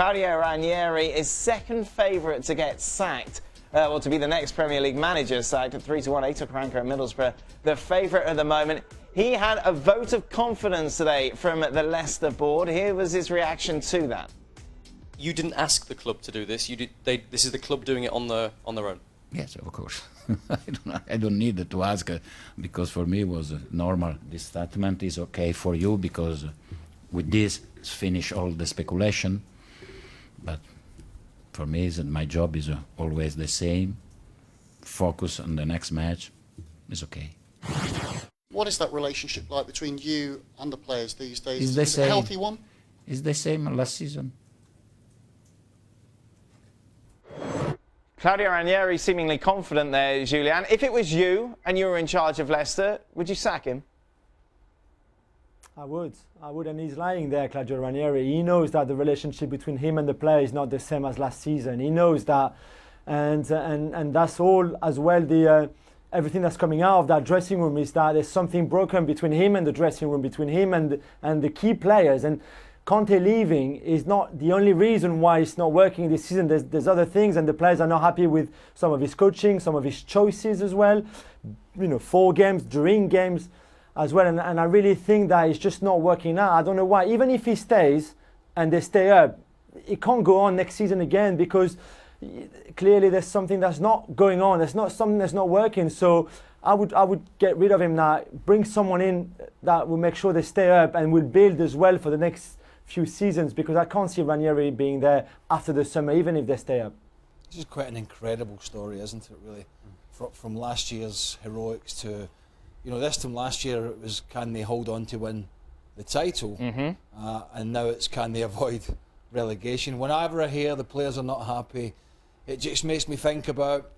Claudio Ranieri is second favourite to get sacked, or to be the next Premier League manager sacked at 3-1. He took Ranko at Middlesbrough, the favourite at the moment. He had a vote of confidence today from the Leicester board. Here was his reaction to that. You didn't ask the club to do this. This is the club doing it on their own. Yes, of course. I don't need to ask because for me it was normal. This statement is okay for you because with this finish all the speculation. But for me, my job is always the same. Focus on the next match is okay. What is that relationship like between you and the players these days? Is it a healthy one? It's the same last season. Claudio Ranieri seemingly confident there, Julian. If it was you and you were in charge of Leicester, would you sack him? I would, and he's lying there, Claudio Ranieri. He knows that the relationship between him and the player is not the same as last season. He knows that, and that's all as well. Everything that's coming out of that dressing room is that there's something broken between him and the dressing room, between him and the key players. And Conte leaving is not the only reason why it's not working this season. There's other things, and the players are not happy with some of his coaching, some of his choices as well. You know, 4 games, during games as well. And I really think that it's just not working out. I don't know why. Even if he stays and they stay up, it can't go on next season again because clearly there's something that's not going on. There's not something that's not working. So I would get rid of him now. Bring someone in that will make sure they stay up and will build as well for the next few seasons, because I can't see Ranieri being there after the summer, even if they stay up. This is quite an incredible story, isn't it, really? From last year's heroics to, you know, this time last year it was can they hold on to win the title, and now it's can they avoid relegation. Whenever I hear the players are not happy, it just makes me think about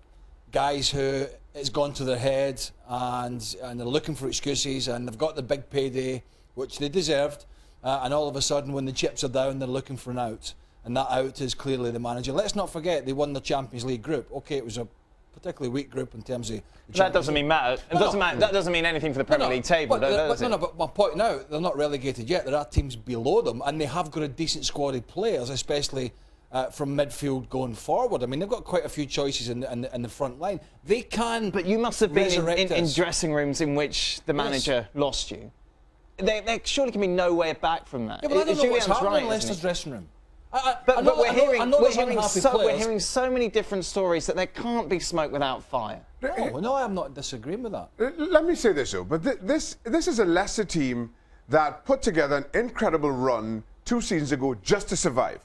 guys who it's gone to their head and they're looking for excuses and they've got the big payday, which they deserved. And all of a sudden, when the chips are down, they're looking for an out. And that out is clearly the manager. Let's not forget, they won the Champions League group. OK, it was a particularly weak group in terms of... That doesn't mean matter. That doesn't mean anything for the Premier League table, does it? But my point now, they're not relegated yet. There are teams below them, and they have got a decent squad of players, especially from midfield going forward. I mean, they've got quite a few choices in the front line. They can... But you must have been in dressing rooms in which the manager lost you. There surely can be no way back from that. Yeah, but I don't know what's happening in Leicester's dressing room. But we're hearing so many different stories that there can't be smoke without fire. No, I'm not disagreeing with that. Let me say this, though. But this is a Leicester team that put together an incredible run 2 seasons ago just to survive.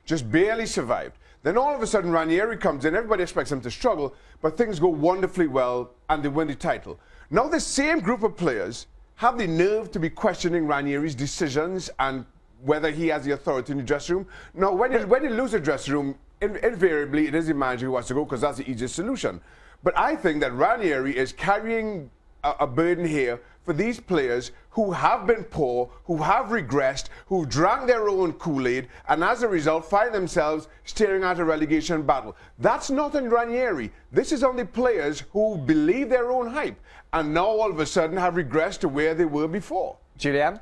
Just barely survived. Then all of a sudden Ranieri comes in, everybody expects him to struggle, but things go wonderfully well and they win the title. Now the same group of players have the nerve to be questioning Ranieri's decisions and whether he has the authority in the dressing room. Now, when you lose a dressing room, invariably it is the manager who has to go because that's the easiest solution. But I think that Ranieri is carrying a burden here for these players who have been poor, who have regressed, who drank their own Kool-Aid, and as a result find themselves staring at a relegation battle. That's not on Ranieri. This is on the players who believe their own hype and now all of a sudden have regressed to where they were before. Julian?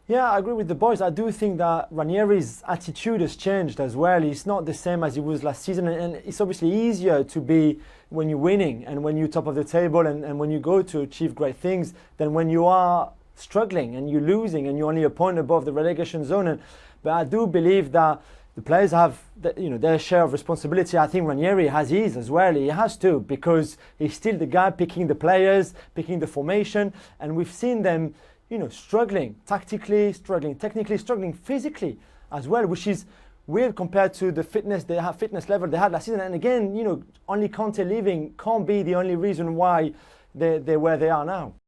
Yeah, I agree with the boys. I do think that Ranieri's attitude has changed as well. He's not the same as he was last season, and it's obviously easier to be when you're winning and when you're top of the table and when you go to achieve great things than when you are struggling and you're losing and you're only a point above the relegation zone. But I do believe that the players have their share of responsibility. I think Ranieri has his as well. He has to, because he's still the guy picking the players, picking the formation, and we've seen them struggling tactically, struggling technically, struggling physically as well, which is weird compared to the fitness level they had last season. And again, only Conte leaving can't be the only reason why they're where they are now.